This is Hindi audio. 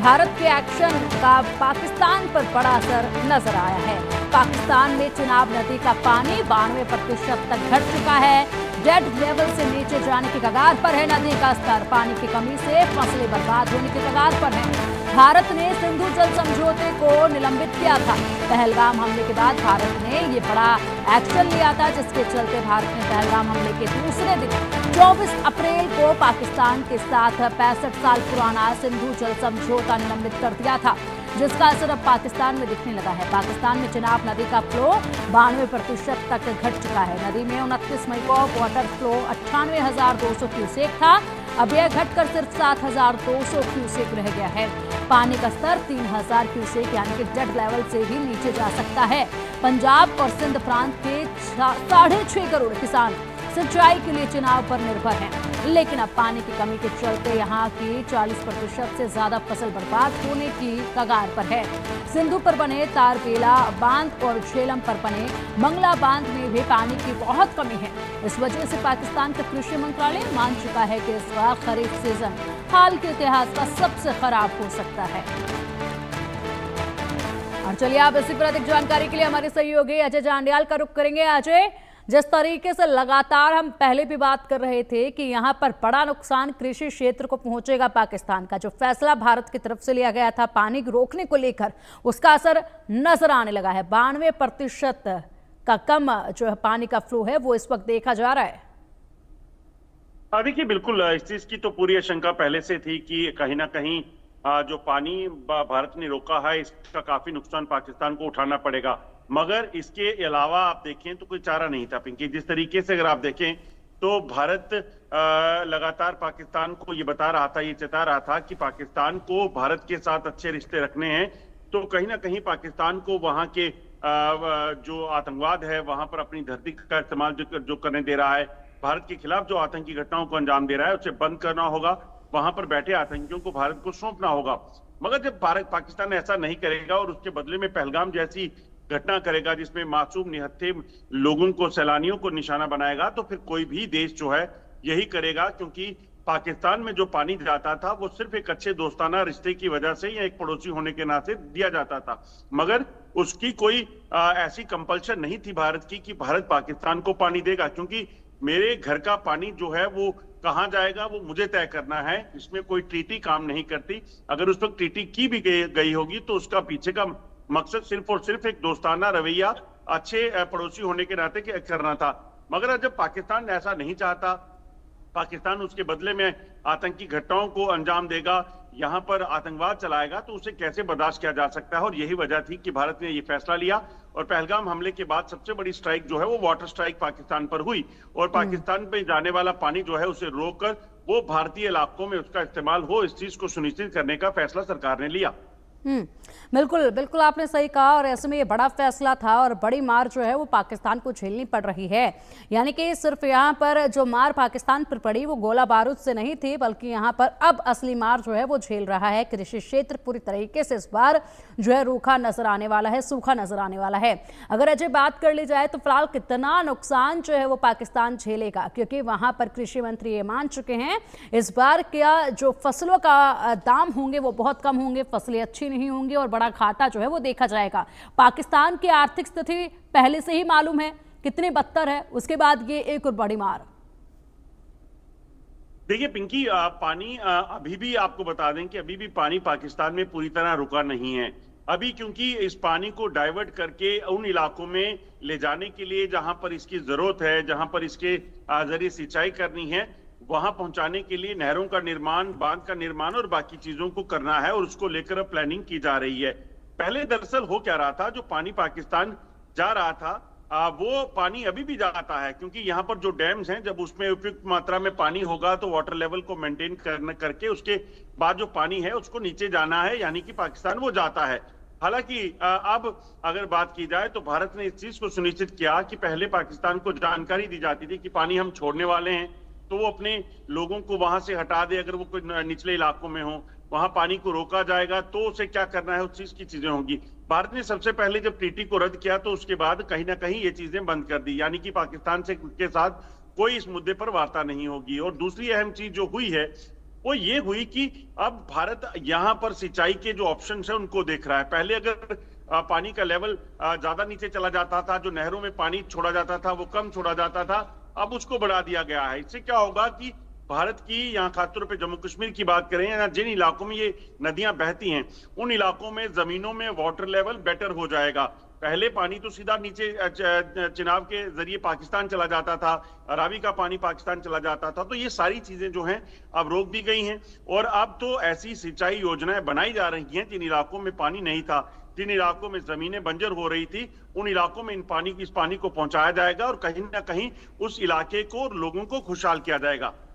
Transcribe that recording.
भारत के एक्शन का पाकिस्तान पर बड़ा असर नजर आया है। पाकिस्तान में चिनाब नदी का पानी 92% तक घट चुका है। डेड लेवल से नीचे जाने की कगार पर है नदी का स्तर। पानी की कमी से फसलें बर्बाद होने की कगार पर है। भारत ने सिंधु जल समझौते को निलंबित किया था। पहलगाम हमले के बाद भारत ने ये बड़ा एक्शन लिया था, जिसके चलते भारत ने पहलगाम हमले के दूसरे दिन 24 अप्रैल को पाकिस्तान के साथ 65 साल पुराना सिंधु जल समझौता निलंबित कर दिया था, जिसका असर अब पाकिस्तान में दिखने लगा है। पाकिस्तान में चिनाब नदी का फ्लो 92% तक घट चुका है। नदी में 29 मई को वाटर फ्लो 98,200 क्यूसेक था। अब यह घटकर सिर्फ 7,200 क्यूसेक रह गया है। पानी का स्तर 3,000 क्यूसेक यानी कि डेड लेवल से भी नीचे जा सकता है। पंजाब और सिंध प्रांत के 6.5 करोड़ किसान सिंचाई के लिए चिनाब पर निर्भर हैं, लेकिन अब पानी की कमी के चलते यहाँ की 40% से ज्यादा फसल बर्बाद होने की कगार पर है। सिंधु पर बने तारबेला बांध और झेलम पर बने मंगला बांध में भी पानी की बहुत कमी है। इस वजह से पाकिस्तान का कृषि मंत्रालय मान चुका है कि इस बार खरीफ सीजन हाल के इतिहास का सबसे खराब हो सकता है। और चलिए आप इसी पर अधिक जानकारी के लिए हमारे सहयोगी अजय जांडियाल का रुख करेंगे। अजय, जिस तरीके से लगातार हम पहले भी बात कर रहे थे कि यहाँ पर बड़ा नुकसान कृषि क्षेत्र को पहुंचेगा, पाकिस्तान का जो फैसला भारत की तरफ से लिया गया था पानी रोकने को लेकर, उसका असर नजर आने लगा है। 92% का कम जो है पानी का फ्लो है वो इस वक्त देखा जा रहा है। देखिए, बिल्कुल इस चीज की तो पूरी आशंका पहले से थी कि कहीं ना कहीं जो पानी भारत ने रोका है इसका काफी नुकसान पाकिस्तान को उठाना पड़ेगा। मगर इसके अलावा आप देखें तो कोई चारा नहीं था पिंकी। जिस तरीके से अगर आप देखें तो भारत लगातार पाकिस्तान को ये बता रहा था, ये चेता रहा था कि पाकिस्तान को भारत के साथ अच्छे रिश्ते रखने हैं, तो कहीं ना कहीं पाकिस्तान को वहां के जो आतंकवाद है वहां पर अपनी धरती का इस्तेमाल जो करने दे रहा है, भारत के खिलाफ जो आतंकी घटनाओं को अंजाम दे रहा है उसे बंद करना होगा। वहां पर बैठे आतंकियों को भारत को सौंपना होगा। मगर जब पाकिस्तान ऐसा नहीं करेगा और उसके बदले में पहलगाम जैसी घटना करेगा जिसमें मासूम निहत्थे लोगों को, सैलानियों को निशाना बनाएगा, तो फिर कोई भी देश जो है यही करेगा। क्योंकि पाकिस्तान में जो पानी जाता था वो सिर्फ एक अच्छे दोस्ताना रिश्ते की वजह से या एक पड़ोसी होने के नाते दिया जाता था, मगर उसकी कोई ऐसी कंपल्शन नहीं थी भारत की कि भारत पाकिस्तान को पानी देगा। क्योंकि मेरे घर का पानी जो है वो कहां जाएगा वो मुझे तय करना है, इसमें कोई ट्रीटी काम नहीं करती। अगर उस वक्त ट्रीटी की भी गई होगी तो उसका पीछे का मकसद सिर्फ और सिर्फ एक दोस्ताना रवैया अच्छे पड़ोसी होने के नाते करना था। मगर जब पाकिस्तान ऐसा नहीं चाहता, पाकिस्तान उसके बदले में आतंकी घटनाओं को अंजाम देगा, यहां पर आतंकवाद चलाएगा, तो उसे कैसे बर्दाश्त किया जा सकता है। और यही वजह थी कि भारत ने यह फैसला लिया। और पहलगाम हमले के बाद सबसे बड़ी स्ट्राइक जो है वो वाटर स्ट्राइक पाकिस्तान पर हुई और पाकिस्तान पे जाने वाला पानी जो है उसे रोककर वो भारतीय इलाकों में उसका इस्तेमाल हो, इस चीज को सुनिश्चित करने का फैसला सरकार ने लिया। बिल्कुल बिल्कुल आपने सही कहा। और ऐसे में ये बड़ा फैसला था और बड़ी मार जो है वो पाकिस्तान को झेलनी पड़ रही है। यानी कि सिर्फ यहाँ पर जो मार पाकिस्तान पर पड़ी वो गोला बारूद से नहीं थी, बल्कि यहाँ पर अब असली मार जो है वो झेल रहा है कृषि क्षेत्र। पूरी तरीके से इस बार जो है रूखा नजर आने वाला है, सूखा नजर आने वाला है। अगर अजय बात कर ली जाए तो फिलहाल कितना नुकसान जो है वो पाकिस्तान झेलेगा, क्योंकि वहां पर कृषि मंत्री ये मान चुके हैं इस बार क्या जो फसलों का दाम होंगे वो बहुत कम होंगे, फसलें अच्छी नहीं होंगी और बड़ा घाटा जो है वो देखा जाएगा। पाकिस्तान की आर्थिक स्थिति पहले से ही मालूम है कितनी बदतर है, उसके बाद ये एक और बड़ी मार। देखिए पिंकी, पानी अभी भी आपको बता दें कि अभी भी पानी पाकिस्तान में पूरी तरह रुका नहीं है अभी, क्योंकि इस पानी को डाइवर्ट करके उन इलाकों में ले जाने के लिए जहां पर इसकी जरूरत है, जहां पर इसके जरिए सिंचाई करनी है, वहां पहुंचाने के लिए नहरों का निर्माण, बांध का निर्माण और बाकी चीजों को करना है और उसको लेकर अब प्लानिंग की जा रही है। पहले दरअसल हो क्या रहा था, जो पानी पाकिस्तान जा रहा था वो पानी अभी भी जाता है, क्योंकि यहाँ पर जो डैम्स हैं जब उसमें उपयुक्त मात्रा में पानी होगा तो वाटर लेवल को मेंटेन करके उसके बाद जो पानी है उसको नीचे जाना है, यानी कि पाकिस्तान वो जाता है। हालांकि अब अगर बात की जाए तो भारत ने इस चीज को सुनिश्चित किया कि पहले पाकिस्तान को जानकारी दी जाती थी कि पानी हम छोड़ने वाले हैं तो वो अपने लोगों को वहां से हटा दे। अगर वो कोई निचले इलाकों में हो वहां पानी को रोका जाएगा तो उसे क्या करना है उस चीज की चीजें होंगी। भारत ने सबसे पहले जब ट्रीटी को रद्द किया तो उसके बाद कहीं ना कहीं ये चीजें बंद कर दी, यानी कि पाकिस्तान से के साथ कोई इस मुद्दे पर वार्ता नहीं होगी। और दूसरी अहम चीज जो हुई है वो ये हुई कि अब भारत यहाँ पर सिंचाई के जो ऑप्शन है उनको देख रहा है। पहले अगर पानी का लेवल ज्यादा नीचे चला जाता था, जो नहरों में पानी छोड़ा जाता था वो कम छोड़ा जाता था, अब उसको बढ़ा दिया गया है। इससे क्या होगा कि भारत की, यहाँ खासतौर पे जम्मू कश्मीर की बात करें, या जिन इलाकों में ये नदियां बहती हैं उन इलाकों में जमीनों में वाटर लेवल बेटर हो जाएगा। पहले पानी तो सीधा नीचे चिनाब के जरिए पाकिस्तान चला जाता था, रावी का पानी पाकिस्तान चला जाता था, तो ये सारी चीजें जो हैं अब रोक दी गई हैं। और अब तो ऐसी सिंचाई योजनाएं बनाई जा रही हैं जिन इलाकों में पानी नहीं था, जिन इलाकों में जमीनें बंजर हो रही थी, उन इलाकों में इस पानी को पहुंचाया जाएगा और कहीं ना कहीं उस इलाके को और लोगों को खुशहाल किया जाएगा।